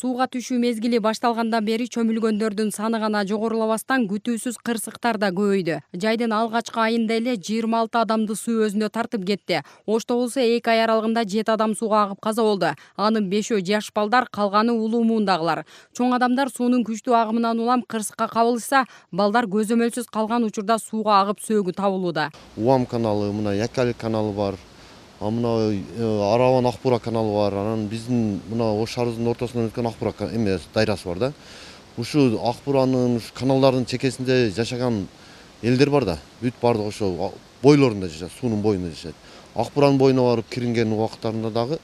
Сууга түшүү мезгили башталгандан бери чөмүлгөндөрдүн саны гана жогорулабастан күтүүсүз кырсыктар да көбөйдү. Жайдын алгачкы айында эле 26 адамды суу өзүнө тартып кетти. Ошто болсо 2 ай аралыгында 7 адам сууга агып каза болду. Анын 5-өө жаш балдар, калганы улуу муундагылар. Чоң адамдар суунун күчтүү агымынан улам кырсыкка кабылышса, балдар көзөмөлсүз калган учурда сууга агып сөөгү табылууда. Уам каналы, мына Якалик каналы бар. Мына Араван Акбура каналы бар. Анан биздин мына Ош шаарыбыздын ортосунан өткөн Акбура дайрасы бар да. Ушу Акбуранын каналдардын чекесинде жашаган элдер бар да. Бүт бардыгы ошо бойлорунда жашайт, суунун боюнда жашайт. Акбуранын боюна барып киринген убактарында дагы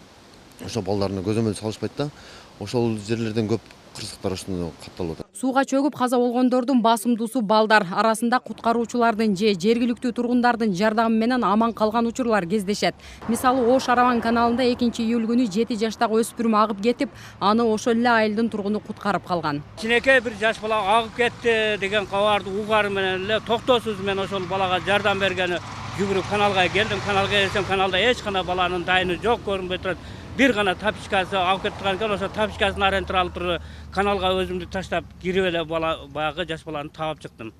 ошо балдарына көзөмөл салышпайт да. Ошол жерлерден көп кырсыктар ошондо катталып атат. Сууга чөгүп каза болгондордун басымдуусу балдар. Арасында куткаруучулардын же жергиликтүү тургундардын жардамы менен аман калган учурлар кездешет. Мисалы, Ош Араван каналында 2-июль күнү 7 жаштагы өспүрүм агып кетип, аны ошол эле айылдын тургуну куткарып калган. Кичинекей бир жаш бала агып кетти деген кабарды угары менен эле токтоосуз мен ошол балага жардам бергени жүгүрүп каналга келдим. Каналга келсем, каналда эч кандай баланын дайыны жок көрүнбөй турат. Бир гана тапичкасы алып кетип турган экен, ошо тапичкасын арентип алып туруп каналга өзүмдү таштап кирип эле баягы жаш баланы таап чыктым.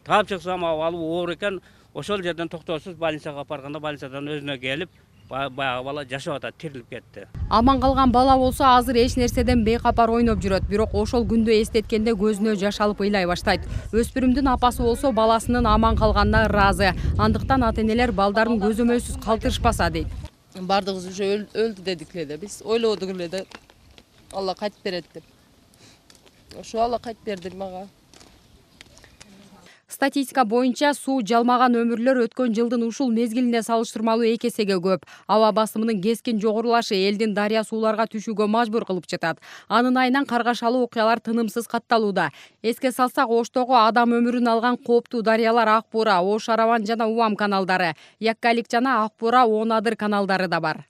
Таап чыксам абалы оор экен, ошол жерден токтоосуз больницага апарганда больницадан өзүнө келип, баягы бала жашап атат, тирилип кетти. Аман калган бала болсо азыр эч нерседен бейкапар ойноп жүрөт, бирок ошол күндү эстеткенде көзүнө жаш алып ыйлай баштайт. Өспүрүмдүн апасы болсо баласынын аман калганына ыраазы. Андыктан ата-энелер балдарын көзөмөлсүз калтырышпаса дейт. Бардығыз уже өлді дедік эле. Біз ойлодук эле да Алла кайтып берет деп. Ошо Алла кайтып берди мага. Статистика боюнча суу жалмаган өмүрлөр өткөн жылдын ушул мезгилине салыштырмалуу 2 эсеге көп. Аба басымынын кескин жогорулашы элдин дарыя сууларга түшүүгө мажбур кылып жатат. Анын айынан каргашалуу окуялар тынымсыз катталууда. Эске салсак, Оштогу адам өмүрүн алган кооптуу дарыялар Акбура, Ош Араван жана Уам каналдары, Якалик жана Акбура Онадыр каналдары да бар.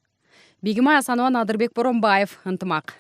Бигимай Асанова, Надырбек Боронбаев, Ынтымак.